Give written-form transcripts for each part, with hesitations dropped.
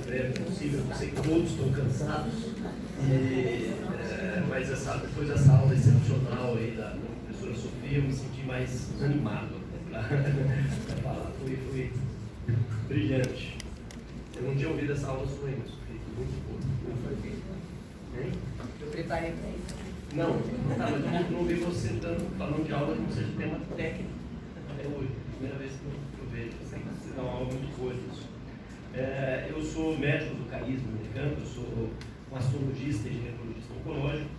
breve possível. Eu sei que todos estão cansados, mas depois dessa aula excepcional aí da professora Sofia, eu me senti mais animado para falar. Foi brilhante. Eu não tinha ouvido essa aula sua ainda, Sofia. Muito boa. Não foi bem. Hein? Eu preparei para isso. Não, mas eu não ouvi você falando de aula que não seja tema técnico. É hoje, primeira vez que eu vejo. Você dá uma aula muito boa disso. Eu sou médico do Carisma Unicamp, eu sou mastologista e ginecologista oncológico,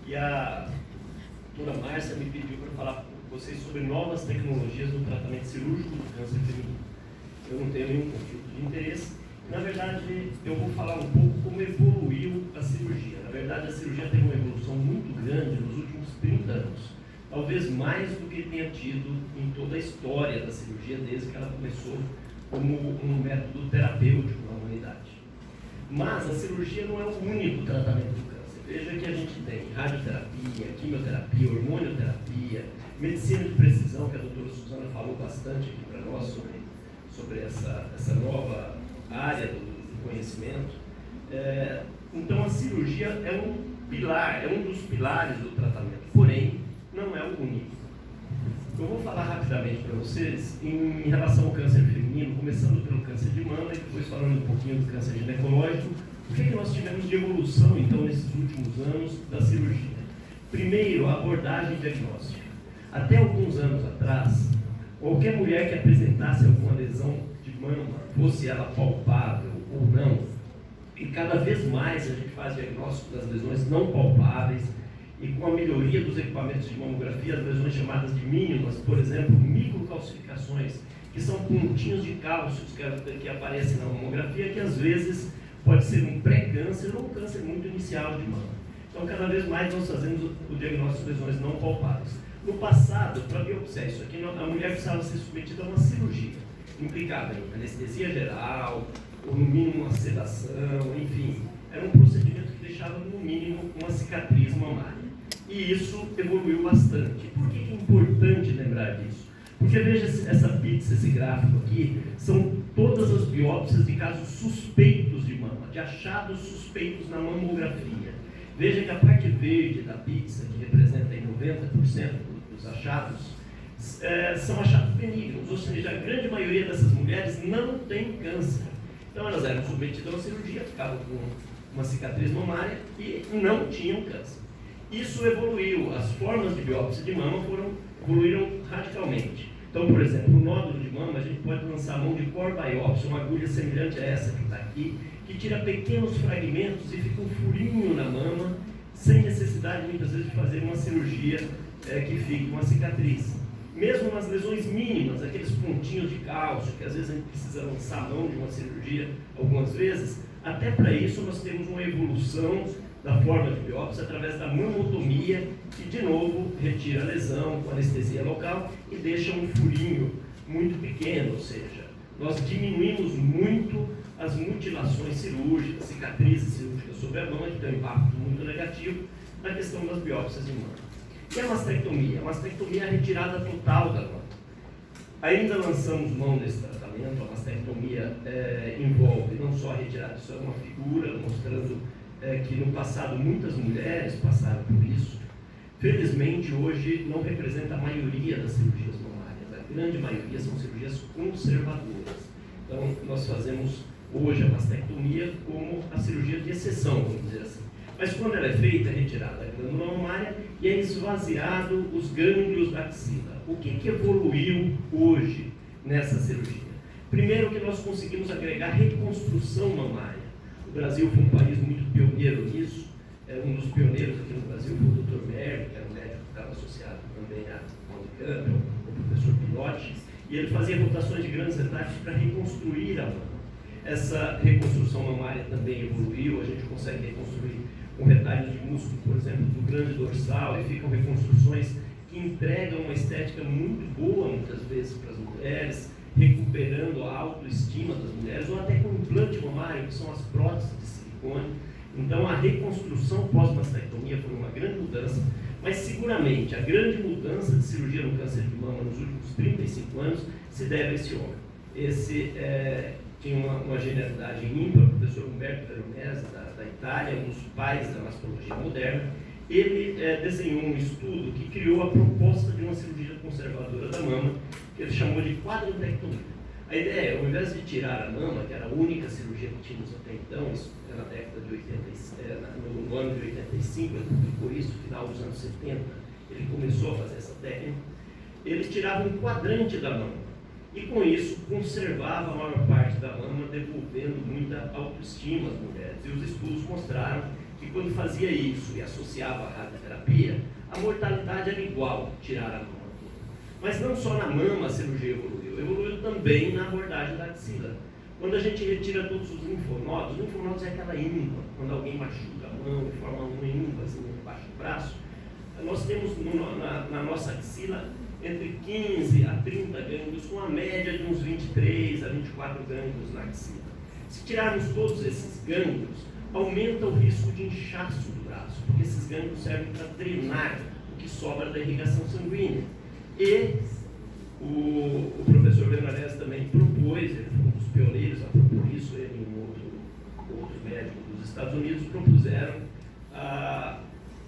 e a doutora Márcia me pediu para falar com vocês sobre novas tecnologias no tratamento cirúrgico do câncer feminino. Eu não tenho nenhum conflito de interesse. Na verdade, eu vou falar um pouco como evoluiu a cirurgia. Na verdade, a cirurgia teve uma evolução muito grande nos últimos 30 anos. Talvez mais do que tenha tido em toda a história da cirurgia, desde que ela começou como um método terapêutico na humanidade. Mas a cirurgia não é o único tratamento do câncer. Veja que a gente tem radioterapia, quimioterapia, hormonioterapia, medicina de precisão, que a doutora Suzana falou bastante aqui para nós sobre essa nova área do conhecimento. Então a cirurgia é um dos pilares do tratamento, porém não é o único. Eu vou falar rapidamente para vocês em relação ao câncer feminino, começando pelo câncer de mama e depois falando um pouquinho do câncer ginecológico. O que nós tivemos de evolução então nesses últimos anos da cirurgia? Primeiro, a abordagem diagnóstica. Até alguns anos atrás, qualquer mulher que apresentasse alguma lesão de mama, fosse ela palpável ou não, e cada vez mais a gente faz diagnóstico das lesões não palpáveis, e com a melhoria dos equipamentos de mamografia, as lesões chamadas de mínimas, por exemplo, microcalcificações, que são pontinhos de cálcios que aparecem na mamografia, que às vezes pode ser um pré-câncer ou um câncer muito inicial de mama. Então, cada vez mais nós fazemos o diagnóstico de lesões não palpáveis. No passado, para biopsiar isso aqui, a mulher precisava ser submetida a uma cirurgia, implicava em anestesia geral, ou no mínimo uma sedação, enfim. Era um procedimento que deixava no mínimo uma cicatriz mamária. E isso evoluiu bastante. Por que é importante lembrar disso? Porque veja essa pizza, esse gráfico aqui, são todas as biópsias de casos suspeitos de mama, de achados suspeitos na mamografia. Veja que a parte verde da pizza, que representa em 90% dos achados, são achados benignos, ou seja, a grande maioria dessas mulheres não tem câncer. Então elas eram submetidas a uma cirurgia, ficavam com uma cicatriz mamária e não tinham câncer. Isso evoluiu, as formas de biópsia de mama evoluíram radicalmente. Então, por exemplo, o nódulo de mama, a gente pode lançar a mão de core biópsia, uma agulha semelhante a essa que está aqui, que tira pequenos fragmentos e fica um furinho na mama, sem necessidade muitas vezes de fazer uma cirurgia que fique uma cicatriz. Mesmo nas lesões mínimas, aqueles pontinhos de cálcio, que às vezes a gente precisa lançar a mão de uma cirurgia algumas vezes, até para isso nós temos uma evolução da forma de biópsia através da mamotomia, que de novo retira a lesão com anestesia local e deixa um furinho muito pequeno, ou seja, nós diminuímos muito as mutilações cirúrgicas, cicatrizes cirúrgicas sobre a mama, que tem um impacto muito negativo na questão das biópsias de mama. E a mastectomia? A mastectomia é a retirada total da mama. Ainda lançamos mão desse tratamento. A mastectomia envolve não só a retirada, isso é uma figura mostrando que no passado muitas mulheres passaram por isso. Felizmente hoje não representa a maioria das cirurgias mamárias, a grande maioria são cirurgias conservadoras. Então nós fazemos hoje a mastectomia como a cirurgia de exceção, vamos dizer assim. Mas quando ela é feita, é retirada a glândula mamária e é esvaziado os gânglios da axila. O que evoluiu hoje nessa cirurgia? Primeiro que nós conseguimos agregar reconstrução mamária. O Brasil foi um país muito pioneiro nisso. Um dos pioneiros aqui no Brasil foi o Dr. Merck, que era um médico que estava associado também à Unicamp, o professor Pinotti, e ele fazia rotações de grandes retalhos para reconstruir a mama. Essa reconstrução mamária também evoluiu, a gente consegue reconstruir com retalhos de músculo, por exemplo, do grande dorsal, e ficam reconstruções que entregam uma estética muito boa, muitas vezes, para as mulheres, recuperando a autoestima das mulheres, ou até com implante mamário, que são as próteses de silicone. Então, a reconstrução pós-mastectomia foi uma grande mudança, mas seguramente a grande mudança de cirurgia no câncer de mama nos últimos 35 anos se deve a esse homem. Esse tinha uma genialidade ímpar, o professor Umberto Veronese, da Itália, um dos pais da mastologia moderna. Ele desenhou um estudo que criou a proposta de uma cirurgia conservadora da mama, que ele chamou de quadrantectomia. A ideia é, ao invés de tirar a mama, que era a única cirurgia que tínhamos até então, isso era na década de 80, no ano de 85, ele publicou isso, no final dos anos 70, ele começou a fazer essa técnica. Ele tirava um quadrante da mama e, com isso, conservava a maior parte da mama, devolvendo muita autoestima às mulheres. E os estudos mostraram que, quando fazia isso e associava a radioterapia, a mortalidade era igual tirar a mama toda. Mas não só na mama a cirurgia evoluiu também na abordagem da axila. Quando a gente retira todos os linfonodos é aquela íngua, quando alguém machuca a mão e forma uma ínguazinha embaixo do braço, nós temos na nossa axila entre 15 a 30 gânglios, com a média de uns 23 a 24 gânglios na axila. Se tirarmos todos esses gânglios, aumenta o risco de inchaço do braço, porque esses gânglios servem para drenar o que sobra da irrigação sanguínea. E o professor Veronese também propôs, ele foi um dos pioneiros a propor isso, ele e um outro médico dos Estados Unidos propuseram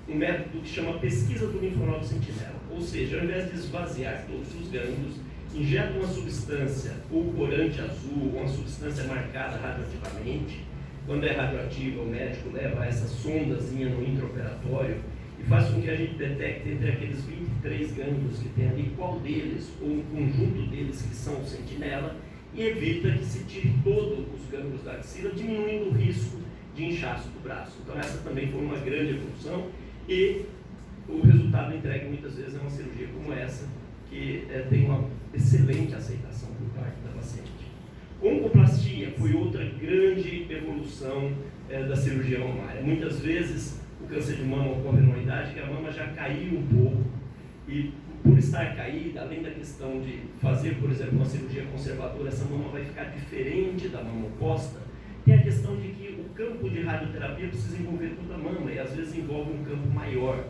um método que chama pesquisa do linfonodo sentinela. Ou seja, ao invés de esvaziar todos os gânglios, injeta uma substância, ou corante azul, ou uma substância marcada radioativamente. Quando é radioativa, o médico leva essa sondazinha no intraoperatório e faz com que a gente detecte entre aqueles 23 gânglios que tem ali, qual deles, ou um conjunto deles que são o sentinela, e evita que se tire todos os gânglios da axila, diminuindo o risco de inchaço do braço. Então essa também foi uma grande evolução e o resultado entregue muitas vezes é uma cirurgia como essa, que tem uma excelente aceitação por parte da paciente. Oncoplastia foi outra grande evolução da cirurgia mamária. Muitas vezes o câncer de mama ocorre numa idade que a mama já caiu um pouco e, por estar caída, além da questão de fazer, por exemplo, uma cirurgia conservadora, essa mama vai ficar diferente da mama oposta, tem a questão de que o campo de radioterapia precisa envolver toda a mama e às vezes envolve um campo maior.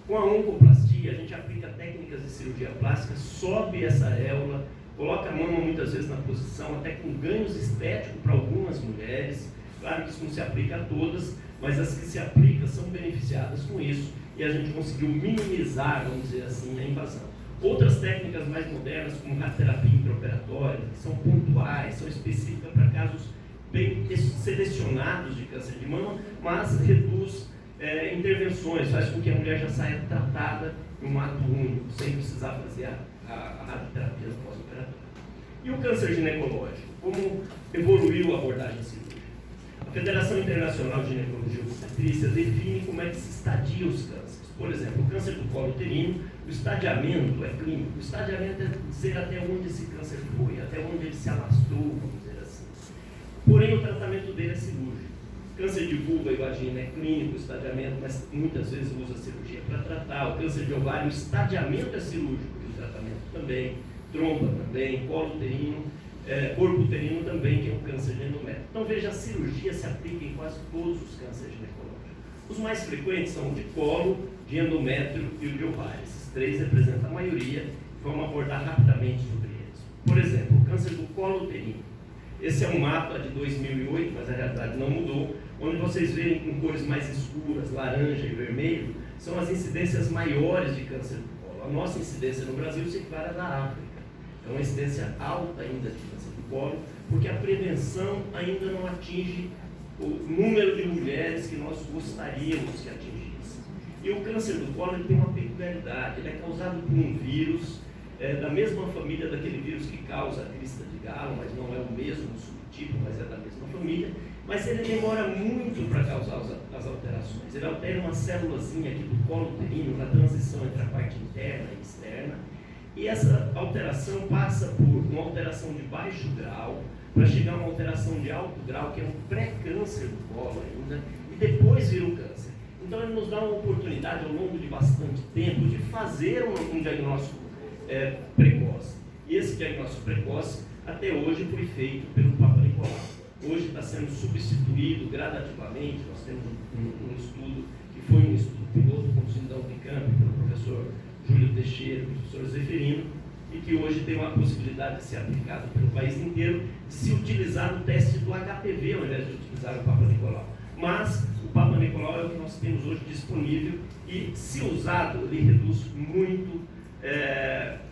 Com a oncoplastia, a gente aplica técnicas de cirurgia plástica, sobe essa areola, coloca a mama muitas vezes na posição, até com ganhos estéticos para algumas mulheres. Claro que isso não se aplica a todas, mas as que se aplicam são beneficiadas com isso e a gente conseguiu minimizar, vamos dizer assim, a invasão. Outras técnicas mais modernas, como radioterapia intraoperatória, que são pontuais, são específicas para casos bem selecionados de câncer de mama, mas reduz intervenções, faz com que a mulher já saia tratada em um ato único, sem precisar fazer a radioterapia pós-operatória. E o câncer ginecológico? Como evoluiu a abordagem cirúrgica? A Federação Internacional de Ginecologia e Obstetrícia define como é que se estadia os cânceres. Por exemplo, o câncer do colo uterino, o estadiamento é clínico. O estadiamento é dizer até onde esse câncer foi, até onde ele se alastrou, vamos dizer assim. Porém, o tratamento dele é cirúrgico. Câncer de vulva e vagina é clínico, o estadiamento, mas muitas vezes usa cirurgia para tratar. O câncer de ovário, o estadiamento é cirúrgico e o tratamento também. Trompa também, colo uterino, corpo uterino também, que é um câncer de endométrio. Então veja, a cirurgia se aplica em quase todos os cânceres ginecológicos. Os mais frequentes são o de colo, de endométrio e o de ovário. Esses três representam a maioria. Vamos abordar rapidamente sobre eles. Por exemplo, o câncer do colo uterino. Esse é um mapa de 2008, mas a realidade não mudou, onde vocês veem com cores mais escuras, laranja e vermelho, são as incidências maiores de câncer do colo. A nossa incidência no Brasil se equivale da África. É uma incidência alta ainda de câncer do colo, porque a prevenção ainda não atinge o número de mulheres que nós gostaríamos que atingisse. E o câncer do colo ele tem uma peculiaridade, ele é causado por um vírus, da mesma família daquele vírus que causa a crista de Galo, mas não é o mesmo subtipo, mas é da mesma família, mas ele demora muito para causar as alterações. Ele altera uma célulazinha aqui do colo uterino, na transição entre a parte interna e externa, e essa alteração passa por uma alteração de baixo grau, para chegar a uma alteração de alto grau, que é um pré-câncer do colo ainda, e depois vira o câncer. Então ele nos dá uma oportunidade, ao longo de bastante tempo, de fazer um diagnóstico precoce. E esse diagnóstico precoce, até hoje, foi feito pelo Papa Nicolau. Hoje está sendo substituído gradativamente. Nós temos um estudo, que foi um estudo piloto com o Sindão Picamp, pelo professor Júlio Teixeira, professor Zeferino, e que hoje tem uma possibilidade de ser aplicado pelo país inteiro, de se utilizar o teste do HPV ao invés de utilizar o Papa Nicolau. Mas o Papa Nicolau é o que nós temos hoje disponível e, se usado, ele reduz muito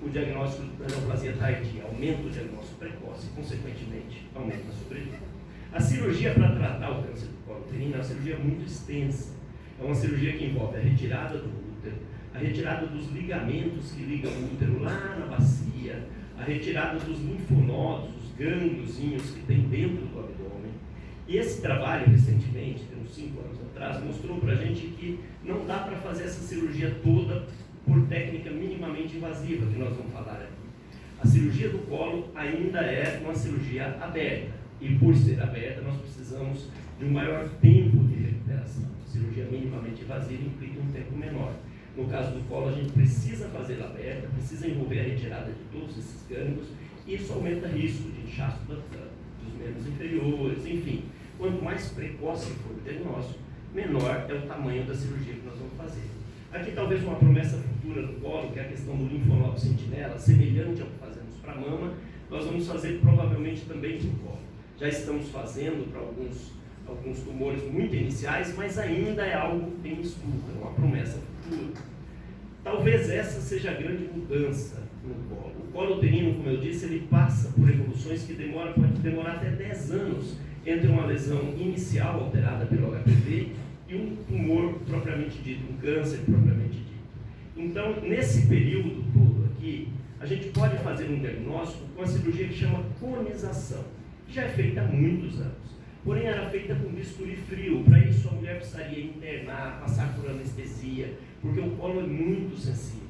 o diagnóstico da neoplasia tardia, aumenta o diagnóstico precoce e, consequentemente, aumenta a sobrevida. A cirurgia para tratar o câncer do colo uterino é uma cirurgia muito extensa. É uma cirurgia que envolve a retirada do útero, a retirada dos ligamentos que ligam o útero lá na bacia, a retirada dos linfonodos, os gângliozinhos que tem dentro do abdômen. E esse trabalho, recentemente, tem uns 5 anos atrás, mostrou para a gente que não dá para fazer essa cirurgia toda por técnica minimamente invasiva, que nós vamos falar aqui. A cirurgia do colo ainda é uma cirurgia aberta, e por ser aberta, nós precisamos de um maior tempo de recuperação. A cirurgia minimamente invasiva implica um tempo menor. No caso do colo, a gente precisa fazê-la aberta, precisa envolver a retirada de todos esses gânglios, e isso aumenta o risco de inchaço dos membros inferiores, enfim. Quanto mais precoce for o diagnóstico, menor é o tamanho da cirurgia que nós vamos fazer. Aqui talvez uma promessa futura do colo, que é a questão do linfonodo sentinela, semelhante ao que fazemos para a mama, nós vamos fazer provavelmente também para o colo. Já estamos fazendo para alguns tumores muito iniciais, mas ainda é algo em estudo, é uma promessa futura. Talvez essa seja a grande mudança no colo. O colo uterino, como eu disse, ele passa por evoluções que pode demorar até 10 anos entre uma lesão inicial alterada pelo HPV e um tumor propriamente dito, um câncer propriamente dito. Então, nesse período todo aqui, a gente pode fazer um diagnóstico com a cirurgia que chama conização, que já é feita há muitos anos. Porém, era feita com bisturi frio. Para isso, a mulher precisaria internar, passar por anestesia, porque o colo é muito sensível.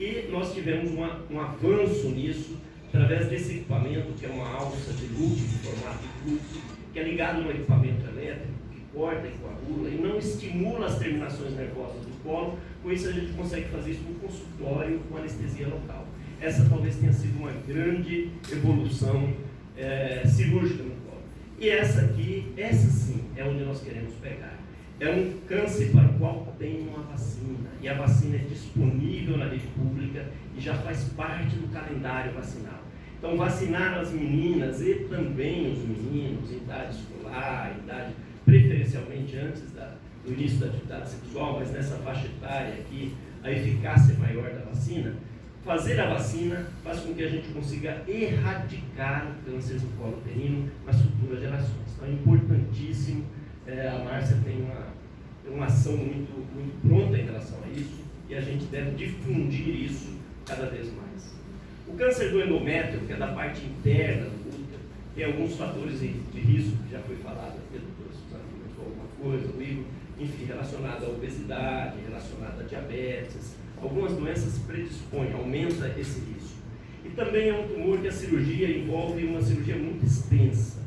E nós tivemos um avanço nisso, através desse equipamento, que é uma alça de Luque, de formato de Luque, que é ligado no equipamento elétrico, que corta e coagula, e não estimula as terminações nervosas do colo. Com isso, a gente consegue fazer isso no consultório, com anestesia local. Essa talvez tenha sido uma grande evolução cirúrgica no colo. E essa aqui, essa sim, é onde nós queremos pegar. É um câncer para o qual tem uma vacina, e a vacina é disponível na rede pública e já faz parte do calendário vacinal. Então, vacinar as meninas e também os meninos em idade escolar, idade preferencialmente antes do início da atividade sexual, mas nessa faixa etária aqui, a eficácia maior da vacina. Fazer a vacina faz com que a gente consiga erradicar o câncer do colo uterino nas futuras gerações. Então é importantíssimo, a Márcia tem uma ação muito pronta em relação a isso, e a gente deve difundir isso cada vez mais. O câncer do endométrio, que é da parte interna do útero, tem alguns fatores de risco, que já foi falado aqui, a doutora Suzana comentou alguma coisa, o Igor, enfim, relacionado à obesidade, relacionado a diabetes. Algumas doenças predispõem, aumenta esse risco. E também é um tumor que a cirurgia envolve uma cirurgia muito extensa,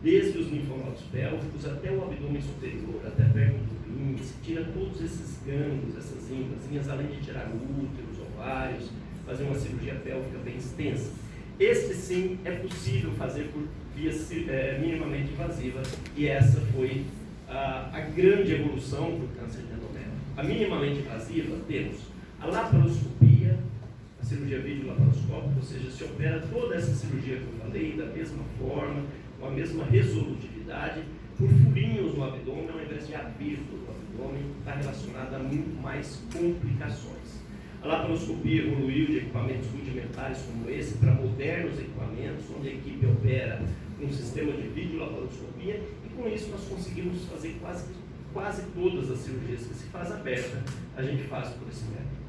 desde os linfonodos pélvicos até o abdômen superior, até perto do rim, se tira todos esses gânglios, essas ínguasinhas, além de tirar o útero, os ovários, fazer uma cirurgia pélvica bem extensa. Este sim é possível fazer por via minimamente invasiva, e essa foi a grande evolução do câncer de endométrio. A minimamente invasiva temos a laparoscopia, a cirurgia videolaparoscópica, ou seja, se opera toda essa cirurgia que eu falei, da mesma forma, com a mesma resolutividade, por furinhos no abdômen, ao invés de aberto no abdômen, está relacionada a muito mais complicações. A laparoscopia evoluiu de equipamentos rudimentares como esse para modernos equipamentos, onde a equipe opera um sistema de videolaparoscopia, e com isso nós conseguimos fazer quase todas as cirurgias que se faz aberta, a gente faz por esse método.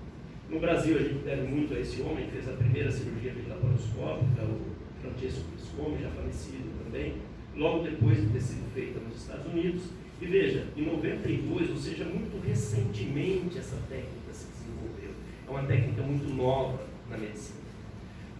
No Brasil, a gente deve muito a esse homem que fez a primeira cirurgia videolaparoscópica, o Francesco Viscomi, já falecido também, logo depois de ter sido feita nos Estados Unidos. E veja, em 92, ou seja, muito recentemente essa técnica se desenvolveu. É uma técnica muito nova na medicina.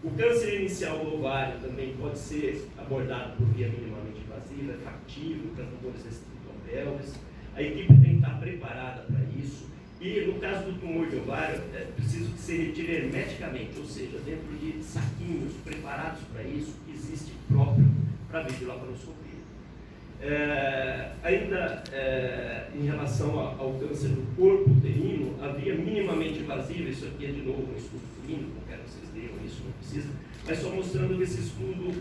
O câncer inicial do ovário também pode ser abordado por via minimamente invasiva, é factível para tumores restrito-pelvis. A equipe tem que estar preparada para isso. E no caso do tumor de ovário, é preciso que se retire hermeticamente, ou seja, dentro de saquinhos preparados para isso, que existe próprio para a videolaparoscopia. Em relação ao câncer do corpo uterino, havia minimamente invasiva, isso aqui é de novo um estudo clínico, não quero que vocês leiam isso, não precisa, mas só mostrando que esse estudo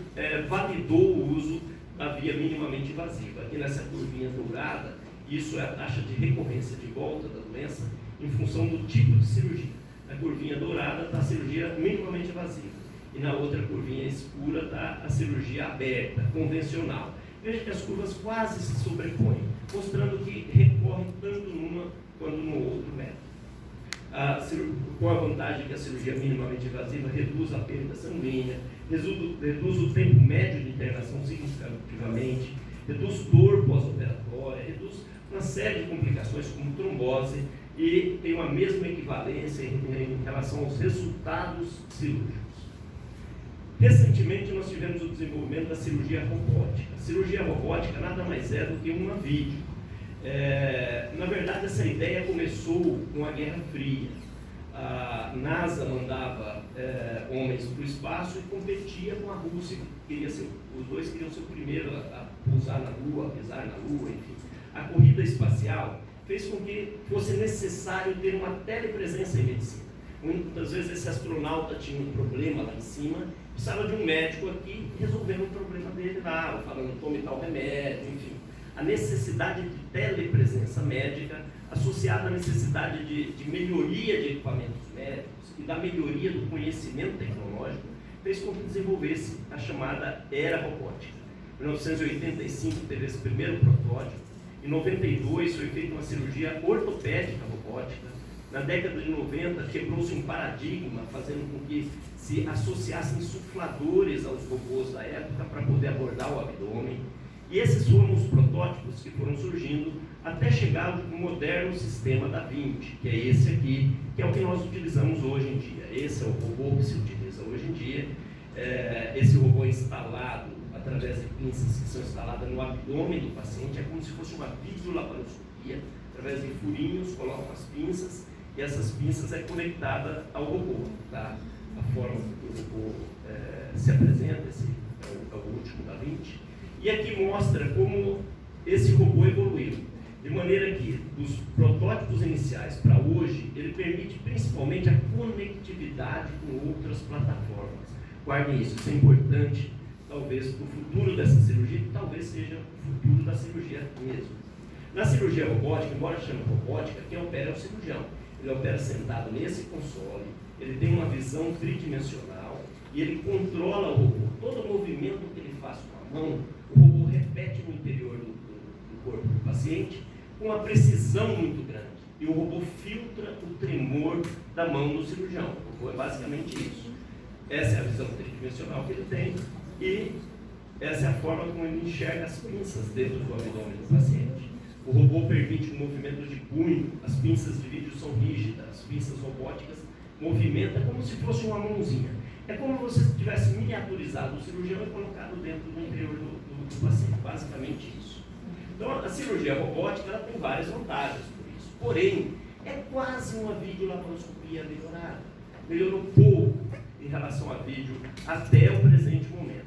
validou o uso da via minimamente invasiva. Aqui nessa curvinha dourada, isso é a taxa de recorrência de volta da doença em função do tipo de cirurgia. Na curvinha dourada está a cirurgia minimamente invasiva e na outra curvinha escura está a cirurgia aberta, convencional. Veja que as curvas quase se sobrepõem, mostrando que recorre tanto numa quanto no outro método. Com a vantagem que a cirurgia minimamente invasiva reduz a perda sanguínea, reduz o tempo médio de internação significativamente, reduz dor pós-operatória, reduz uma série de complicações como trombose e tem uma mesma equivalência em relação aos resultados cirúrgicos. Recentemente nós tivemos o desenvolvimento da cirurgia robótica. A cirurgia robótica nada mais é do que uma vídeo. Na verdade, essa ideia começou com a Guerra Fria. A NASA mandava homens para o espaço e competia com a Rússia. Os dois queriam ser o primeiro a pousar na Lua, a pisar na Lua, enfim. A corrida espacial fez com que fosse necessário ter uma telepresença em medicina. Muitas vezes esse astronauta tinha um problema lá em cima, precisava de um médico aqui resolvendo o problema dele lá, falando tome tal remédio, enfim. A necessidade de telepresença médica, associada à necessidade de melhoria de equipamentos médicos e da melhoria do conhecimento tecnológico, fez com que desenvolvesse a chamada era robótica. Em 1985 teve esse primeiro protótipo, em 92 foi feita uma cirurgia ortopédica robótica. Na década de 90 quebrou-se um paradigma, fazendo com que se associassem insufladores aos robôs da época para poder abordar o abdômen. E esses foram os protótipos que foram surgindo até chegar ao moderno sistema da Vinci, que é esse aqui, que é o que nós utilizamos hoje em dia. Esse é o robô que se utiliza hoje em dia. Esse robô é instalado através de pinças que são instaladas no abdômen do paciente, é como se fosse uma videolaparoscopia, através de furinhos, colocam as pinças, e essas pinças é conectada ao robô, tá? A forma que o robô se apresenta, esse é o último da Vinci. E aqui mostra como esse robô evoluiu, de maneira que, dos protótipos iniciais para hoje, ele permite principalmente a conectividade com outras plataformas. Guardem isso, isso é importante, talvez para o futuro dessa cirurgia, que talvez seja o futuro da cirurgia mesmo. Na cirurgia robótica, embora chame robótica, quem opera é o cirurgião. Ele opera sentado nesse console, ele tem uma visão tridimensional e ele controla o robô. Todo movimento que ele faz com a mão, o robô repete no interior do corpo do paciente com uma precisão muito grande. E o robô filtra o tremor da mão do cirurgião. O robô é basicamente isso. Essa é a visão tridimensional que ele tem e essa é a forma como ele enxerga as pinças dentro do abdômen do paciente. O robô permite um movimento de punho, as pinças de vídeo são rígidas, as pinças robóticas movimentam como se fosse uma mãozinha. É como se você tivesse miniaturizado o cirurgião e colocado dentro do interior do paciente, basicamente isso. Então a cirurgia robótica ela tem várias vantagens por isso, porém é quase uma videolaparoscopia melhorada. Melhorou pouco em relação a vídeo até o presente momento.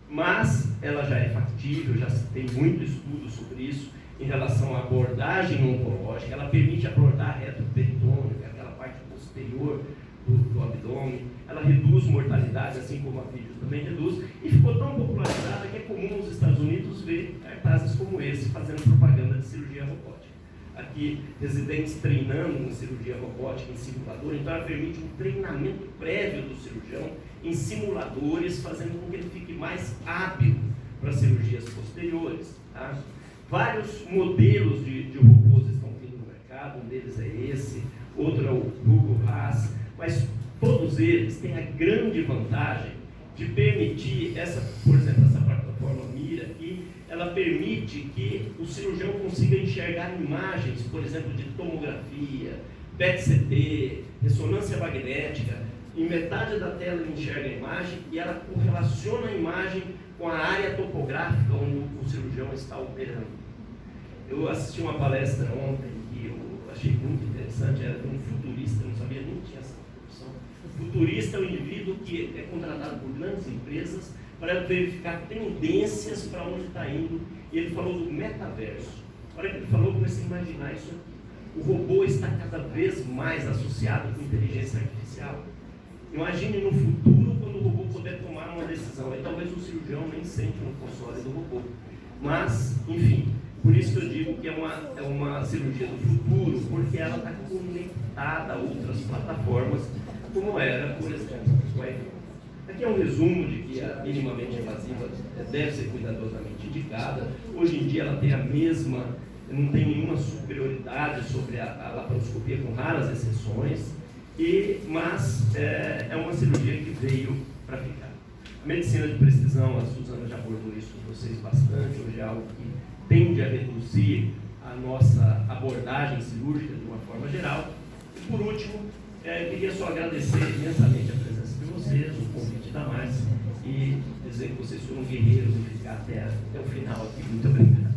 Mas ela já é factível, já se tem muito estudo sobre isso em relação à abordagem oncológica. Ela permite abordar retroperitônio, que é aquela parte posterior do abdômen. Ela reduz mortalidade, assim como a vídeo também reduz, e ficou tão popularizada que é comum nos Estados Unidos ver cartazes como esse fazendo propaganda de cirurgia robótica. Aqui, residentes treinando em cirurgia robótica em simulador, então ela permite um treinamento prévio do cirurgião em simuladores, fazendo com que ele fique mais hábil para cirurgias posteriores. Tá? Vários modelos de robôs estão vindo no mercado, um deles é esse, outro é o Google Haas, mas todos eles têm a grande vantagem de permitir, por exemplo, essa plataforma Mira aqui, ela permite que o cirurgião consiga enxergar imagens, por exemplo, de tomografia, PET-CT, ressonância magnética. Em metade da tela ele enxerga a imagem e ela correlaciona a imagem com a área topográfica onde o cirurgião está operando. Eu assisti uma palestra ontem que eu achei muito interessante, era de um futurista, eu não sabia nem que tinha essa profissão. O futurista é o indivíduo que é contratado por grandes empresas para verificar tendências para onde está indo. E ele falou do metaverso. A hora que ele falou, eu comecei a imaginar isso. O robô está cada vez mais associado com inteligência artificial. Imagine no futuro, quando o robô puder tomar uma decisão. Aí talvez o cirurgião nem sente no console do robô. Mas, enfim, por isso que eu digo que é uma cirurgia do futuro, porque ela está conectada a outras plataformas, como era, por exemplo, o iPhone. Aqui é um resumo de que a minimamente invasiva deve ser cuidadosamente indicada. Hoje em dia ela tem a mesma, não tem nenhuma superioridade sobre a laparoscopia, com raras exceções, mas é uma cirurgia que veio para ficar. A medicina de precisão, a Suzana já abordou isso com vocês bastante, hoje é algo que tende a reduzir a nossa abordagem cirúrgica de uma forma geral. E por último, queria só agradecer imensamente a presença de vocês, o convite da Márcia, e dizer que vocês foram guerreiros em ficar até o final aqui. Muito obrigado.